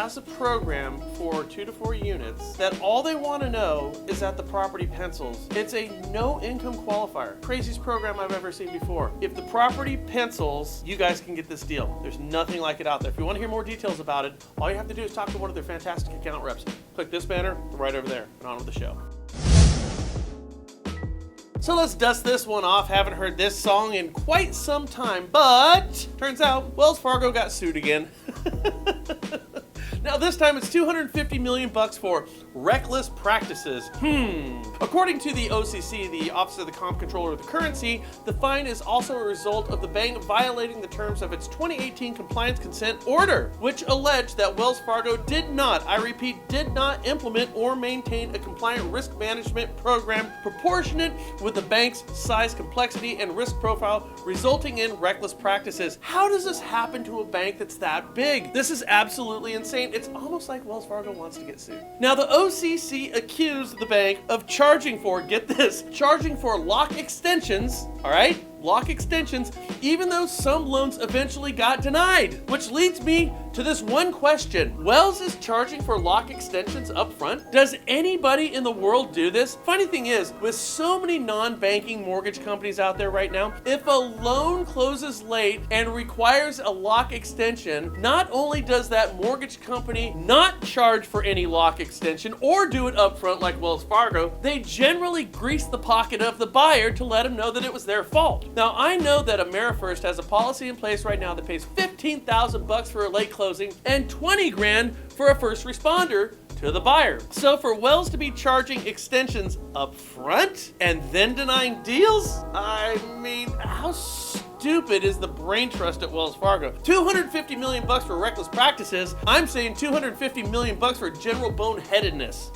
has a program for 2 to 4 units that all they want to know is that the property pencils. It's a no income qualifier. Craziest program I've ever seen before. If the property pencils, you guys can get this deal. There's nothing like it out there. If you want to hear more details about it, all you have to do is talk to one of their fantastic account reps. Click this banner right over there and on with the show. So let's dust this one off. Haven't heard this song in quite some time, but turns out Wells Fargo got sued again. Now this time it's $250 million for reckless practices. According to the OCC, the Office of the Comptroller of the Currency, the fine is also a result of the bank violating the terms of its 2018 compliance consent order, which alleged that Wells Fargo did not, I repeat, did not implement or maintain a compliant risk management program proportionate with the bank's size, complexity, and risk profile, resulting in reckless practices. How does this happen to a bank that's that big? This is absolutely insane. It's almost like Wells Fargo wants to get sued. Now, the OCC accused the bank of charging for, get this, charging for lock extensions, all right? Lock extensions, even though some loans eventually got denied. Which leads me to this one question. Wells is charging for lock extensions up front? Does anybody in the world do this? Funny thing is, with so many non-banking mortgage companies out there right now, if a loan closes late and requires a lock extension, not only does that mortgage company not charge for any lock extension or do it up front like Wells Fargo, they generally grease the pocket of the buyer to let them know that it was their fault. Now, I know that AmeriFirst has a policy in place right now that pays $15,000 for a late closing and $20,000 for a first responder to the buyer. So for Wells to be charging extensions up front and then denying deals, I mean, how stupid is the brain trust at Wells Fargo? $250 million for reckless practices. I'm saying $250 million for general boneheadedness.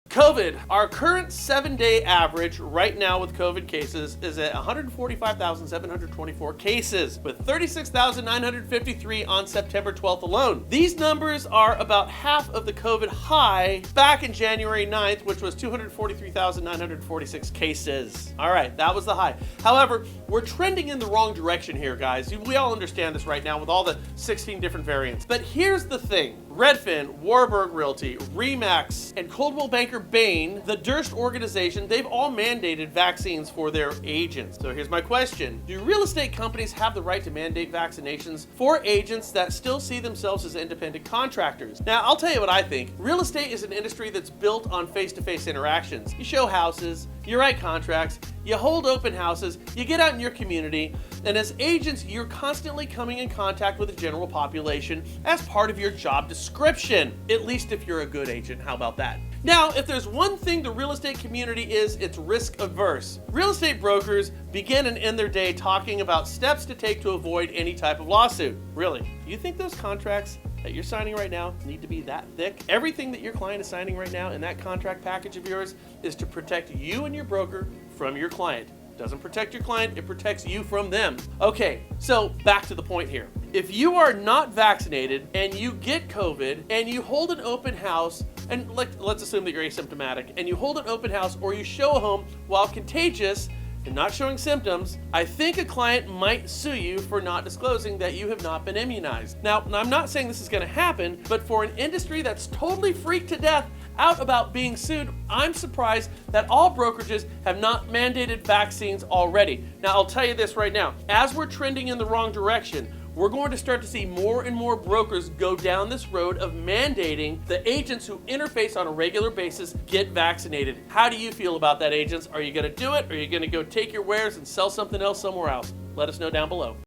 COVID, our current 7-day average right now with COVID cases is at 145,724 cases, with 36,953 on September 12th alone. These numbers are about half of the COVID high back in January 9th, which was 243,946 cases. All right, that was the high. However, we're trending in the wrong direction here, guys. We all understand this right now with all the 16 different variants. But here's the thing. Redfin, Warburg Realty, Remax, and Coldwell Banker Bain, the Durst organization, they've all mandated vaccines for their agents. So here's my question. Do real estate companies have the right to mandate vaccinations for agents that still see themselves as independent contractors? Now, I'll tell you what I think. Real estate is an industry that's built on face-to-face interactions. You show houses, you write contracts, you hold open houses, you get out in your community, and as agents, you're constantly coming in contact with the general population as part of your job description. At least if you're a good agent, how about that? Now, if there's one thing the real estate community is, it's risk averse. Real estate brokers begin and end their day talking about steps to take to avoid any type of lawsuit. Really, do you think those contracts that you're signing right now need to be that thick? Everything that your client is signing right now in that contract package of yours is to protect you and your broker from your client. It doesn't protect your client, it protects you from them. Okay, so back to the point here. If you are not vaccinated and you get COVID and you hold an open house, and let's assume that you're asymptomatic, and you hold an open house or you show a home while contagious and not showing symptoms, I think a client might sue you for not disclosing that you have not been immunized. Now, I'm not saying this is going to happen, but for an industry that's totally freaked to death out about being sued, I'm surprised that all brokerages have not mandated vaccines already. Now, I'll tell you this right now. As we're trending in the wrong direction, we're going to start to see more and more brokers go down this road of mandating the agents who interface on a regular basis get vaccinated. How do you feel about that, agents? Are you going to do it? Or are you going to go take your wares and sell something else somewhere else? Let us know down below.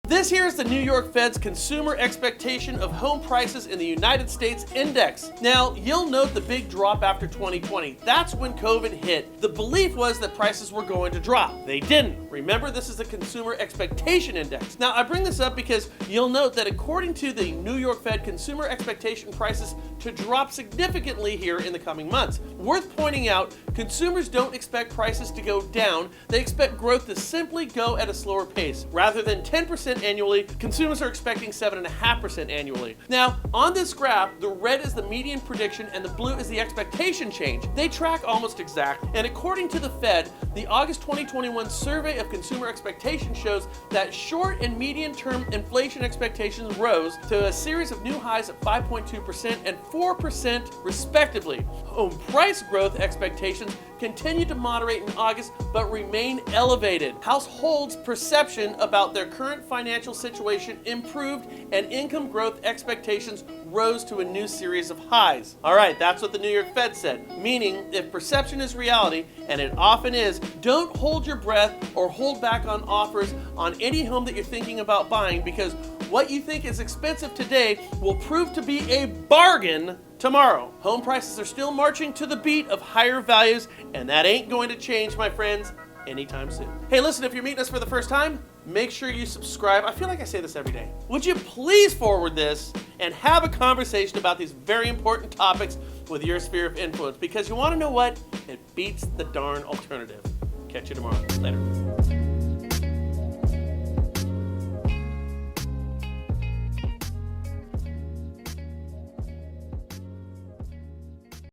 This here is the New York Fed's Consumer Expectation of Home Prices in the United States Index. Now, you'll note the big drop after 2020. That's when COVID hit. The belief was that prices were going to drop. They didn't. Remember, this is the Consumer Expectation Index. Now, I bring this up because you'll note that according to the New York Fed, consumer expectation prices to drop significantly here in the coming months. Worth pointing out, consumers don't expect prices to go down. They expect growth to simply go at a slower pace. Rather than 10% 5% annually. Consumers are expecting 7.5% annually. Now, on this graph, the red is the median prediction and the blue is the expectation change. They track almost exact, and according to the Fed, the August 2021 survey of consumer expectations shows that short and medium term inflation expectations rose to a series of new highs of 5.2% and 4% respectively. Home price growth expectations continued to moderate in August but remain elevated. Households' perception about their current financial situation improved and income growth expectations rose to a new series of highs. All right, that's what the New York Fed said, meaning if perception is reality, and it often is, don't hold your breath or hold back on offers on any home that you're thinking about buying, because what you think is expensive today will prove to be a bargain tomorrow. Home prices are still marching to the beat of higher values, and that ain't going to change, my friends, anytime soon. Hey, listen, if you're meeting us for the first time, make sure you subscribe. I feel like I say this every day. Would you please forward this and have a conversation about these very important topics with your sphere of influence? Because you want to know what? It beats the darn alternative. Catch you tomorrow. Later.